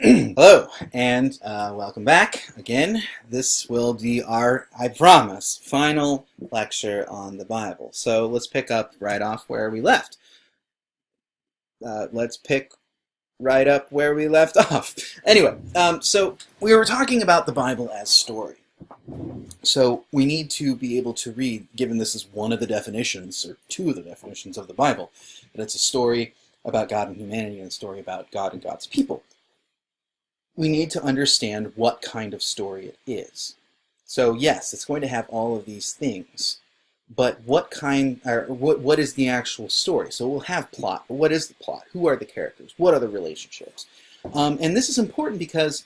Hello, and welcome back again. This will be our, I promise, final lecture on the Bible. So let's pick up right off where we left. Let's pick right up where we left off. Anyway, so we were talking about the Bible as story. So we need to be able to read, given this is one of the definitions, or two of the definitions of the Bible, that it's a story about God and humanity and a story about God and God's people. We need to understand what kind of story it is. So yes, it's going to have all of these things, but what is the actual story? So we'll have plot, but what is the plot? Who are the characters? What are the relationships? And this is important because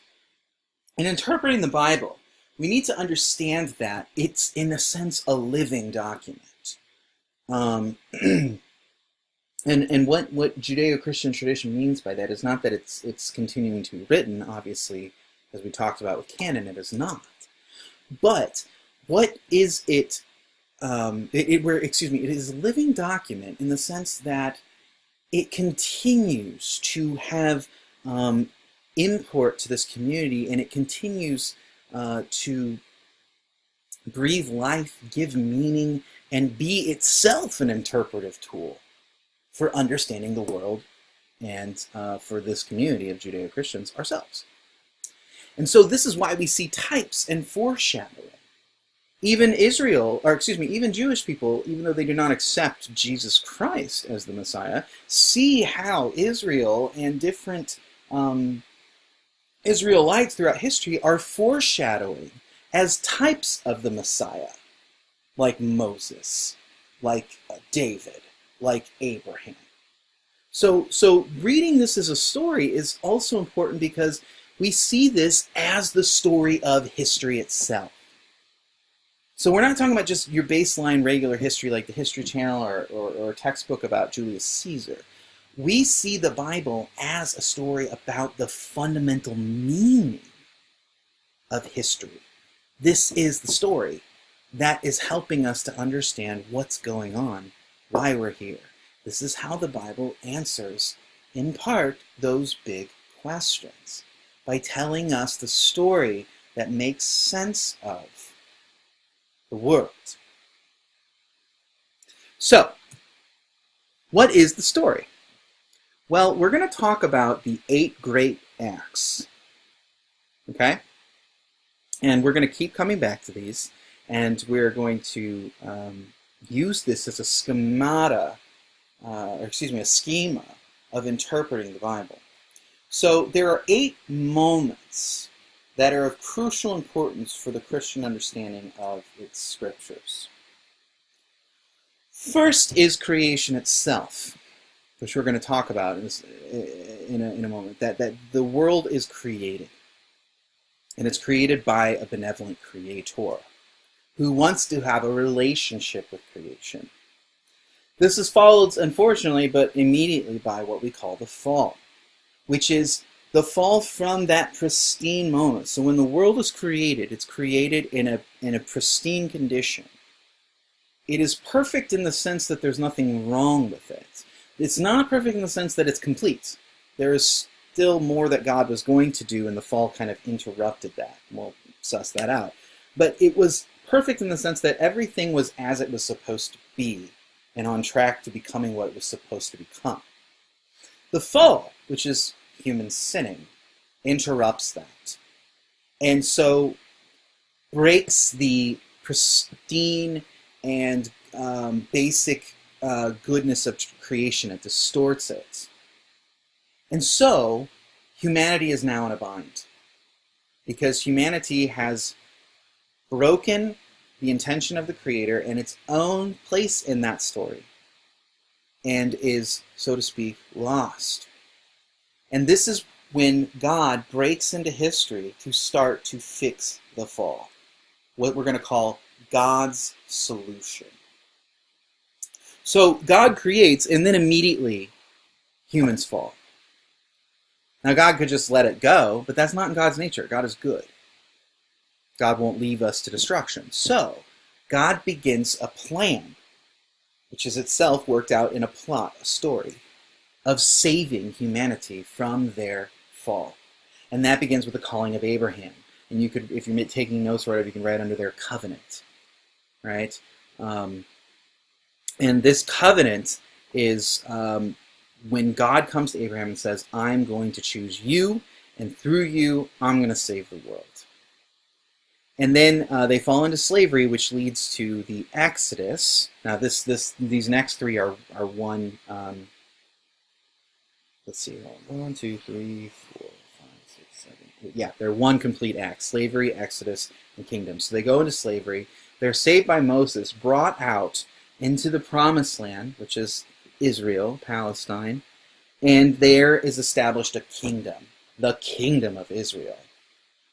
in interpreting the Bible, we need to understand that it's, in a sense, a living document. And what Judeo-Christian tradition means by that is not that it's continuing to be written, obviously, as we talked about with canon, it is not. But what is it? It is a living document in the sense that it continues to have import to this community, and it continues to breathe life, give meaning, and be itself an interpretive tool for understanding the world and for this community of Judeo-Christians ourselves. And so this is why we see types and foreshadowing. Even even Jewish people, even though they do not accept Jesus Christ as the Messiah, see how Israel and different Israelites throughout history are foreshadowing as types of the Messiah, like Moses, like David, like Abraham. So reading this as a story is also important because we see this as the story of history itself. So we're not talking about just your baseline regular history like the History Channel or a textbook about Julius Caesar. We see the Bible as a story about the fundamental meaning of history. This is the story that is helping us to understand what's going on, why we're here. This is how the Bible answers, in part, those big questions, by telling us the story that makes sense of the world. So, what is the story? Well, we're going to talk about the 8 great acts, okay? And we're going to keep coming back to these, and we're going to use this as a schema of interpreting the Bible. So there are 8 moments that are of crucial importance for the Christian understanding of its scriptures. First is creation itself, which we're going to talk about in a moment, that the world is created. And it's created by a benevolent creator who wants to have a relationship with creation. This is followed, unfortunately, but immediately by what we call the fall, which is the fall from that pristine moment. So when the world is created, it's created in a pristine condition. It is perfect in the sense that there's nothing wrong with it. It's not perfect in the sense that it's complete. There is still more that God was going to do, and the fall kind of interrupted that. We'll suss that out. But it was perfect in the sense that everything was as it was supposed to be, and on track to becoming what it was supposed to become. The fall, which is human sinning, interrupts that. And so breaks the pristine and basic goodness of creation. It distorts it. And so humanity is now in a bind, because humanity has broken the intention of the Creator and its own place in that story, and is, so to speak, lost. And this is when God breaks into history to start to fix the fall, what we're going to call God's solution. So God creates, and then immediately humans fall. Now God could just let it go, but that's not in God's nature. God is good. God won't leave us to destruction. So God begins a plan, which is itself worked out in a plot, a story, of saving humanity from their fall. And that begins with the calling of Abraham. And you could, if you're taking notes or whatever, you can write under there covenant, right? And this covenant is when God comes to Abraham and says, I'm going to choose you, and through you, I'm going to save the world. And then they fall into slavery, which leads to the Exodus. Now, these next three are one. Let's see, 1, 2, 3, 4, 5, 6, 7, 8. Yeah, they're one complete act: slavery, Exodus, and kingdom. So they go into slavery. They're saved by Moses, brought out into the Promised Land, which is Israel, Palestine, and there is established a kingdom, the kingdom of Israel.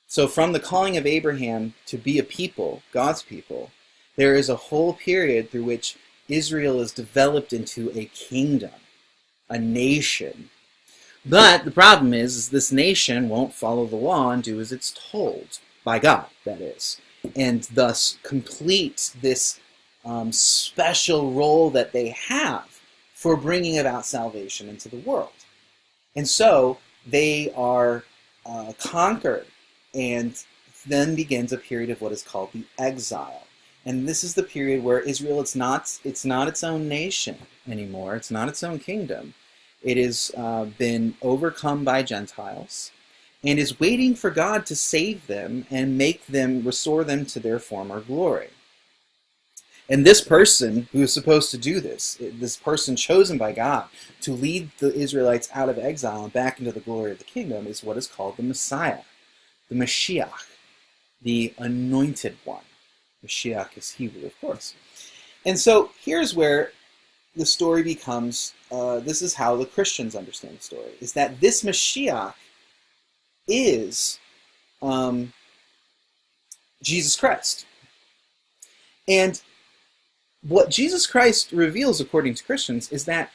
So from the calling of Abraham to be a people, God's people, there is a whole period through which Israel is developed into a kingdom, a nation. But the problem is this nation won't follow the law and do as it's told, by God, that is, and thus complete this special role that they have for bringing about salvation into the world. And so they are conquered, and then begins a period of what is called the exile. And this is the period where Israel, it's not its own nation anymore. It's not its own kingdom. It has been overcome by Gentiles and is waiting for God to save them and restore them to their former glory. And this person who is supposed to do this person chosen by God to lead the Israelites out of exile and back into the glory of the kingdom, is what is called the Messiah, the Mashiach, the anointed one. Mashiach is Hebrew, of course. And so here's where the story becomes, this is how the Christians understand the story, is that this Mashiach is Jesus Christ. And what Jesus Christ reveals, according to Christians, is that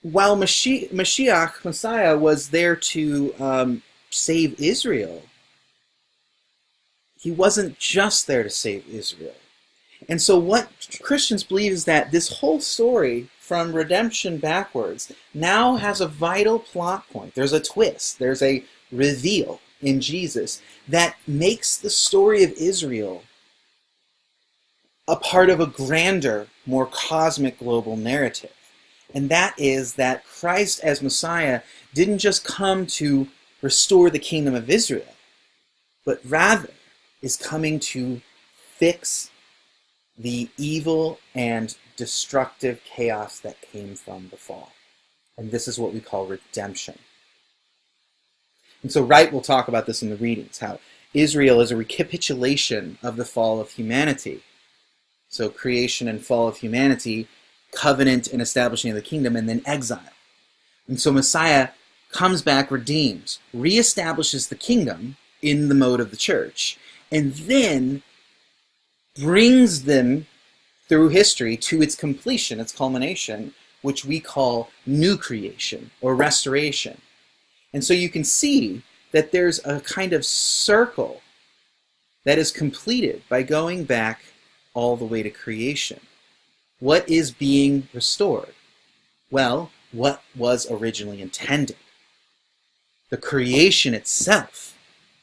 while Mashiach, Messiah, was there to save Israel, he wasn't just there to save Israel. And so what Christians believe is that this whole story, from redemption backwards, now has a vital plot point. There's a twist. There's a reveal in Jesus that makes the story of Israel a part of a grander, more cosmic global narrative. And that is that Christ as Messiah didn't just come to restore the kingdom of Israel, but rather is coming to fix the evil and destructive chaos that came from the fall. And this is what we call redemption. And so Wright will talk about this in the readings, how Israel is a recapitulation of the fall of humanity. So creation and fall of humanity, covenant and establishing of the kingdom, and then exile. And so Messiah comes back, redeems, reestablishes the kingdom in the mode of the church, and then brings them through history to its completion, its culmination, which we call new creation or restoration. And so you can see that there's a kind of circle that is completed by going back all the way to creation. What is being restored? Well, what was originally intended. The creation itself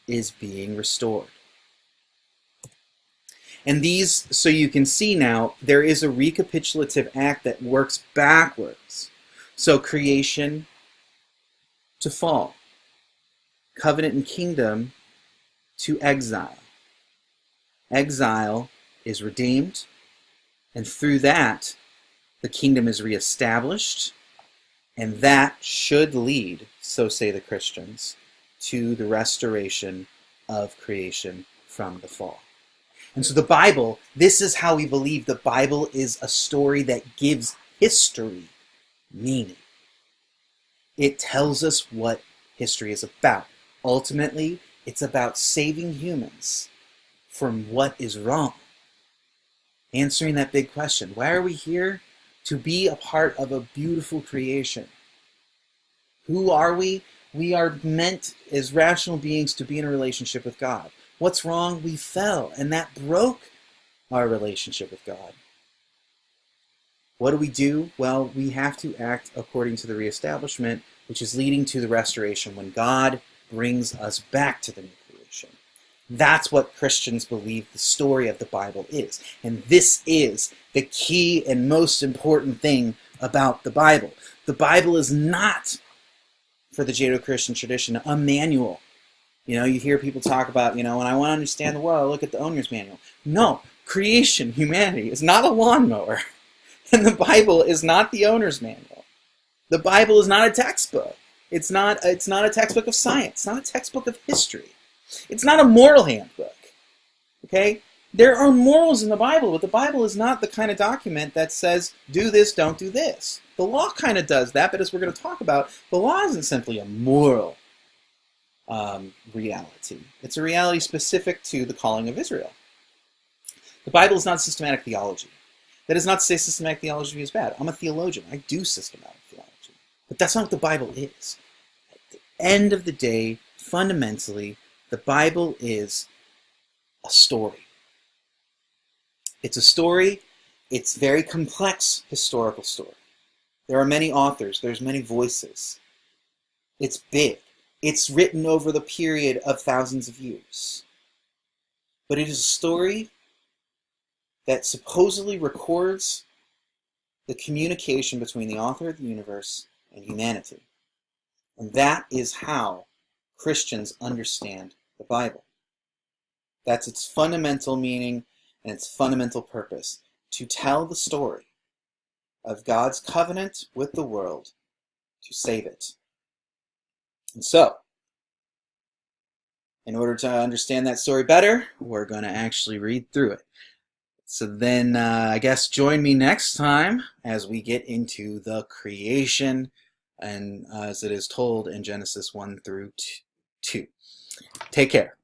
is being restored. And these, so you can see now, there is a recapitulative act that works backwards. So creation to fall, covenant and kingdom to exile. Exile is redeemed, and through that, the kingdom is reestablished, and that should lead, so say the Christians, to the restoration of creation from the fall. And so the Bible, this is how we believe the Bible is a story that gives history meaning. It tells us what history is about. Ultimately, it's about saving humans from what is wrong. Answering that big question, why are we here? To be a part of a beautiful creation. Who are we? We are meant as rational beings to be in a relationship with God. What's wrong? We fell, and that broke our relationship with God. What do? Well, we have to act according to the reestablishment, which is leading to the restoration when God brings us back to the new creation. That's what Christians believe the story of the Bible is. And this is the key and most important thing about the Bible. The Bible is not, for the Judeo-Christian tradition, a manual. You hear people talk about, when I want to understand the world, I look at the owner's manual. No, creation, humanity, is not a lawnmower. And the Bible is not the owner's manual. The Bible is not a textbook. It's not a textbook of science. It's not a textbook of history. It's not a moral handbook. Okay? There are morals in the Bible, but the Bible is not the kind of document that says, do this, don't do this. The law kind of does that, but as we're going to talk about, the law isn't simply a moral reality. It's a reality specific to the calling of Israel. The Bible is not systematic theology. That is not to say systematic theology is bad. I'm a theologian. I do systematic theology. But that's not what the Bible is. At the end of the day, fundamentally, the Bible is a story. It's a story. It's a very complex historical story. There are many authors. There's many voices. It's big. It's written over the period of thousands of years. But it is a story that supposedly records the communication between the author of the universe and humanity. And that is how Christians understand the Bible. That's its fundamental meaning and its fundamental purpose, to tell the story of God's covenant with the world to save it. And so, in order to understand that story better, we're going to actually read through it. So then, I guess, join me next time as we get into the creation, and as it is told in Genesis 1 through 2. Take care.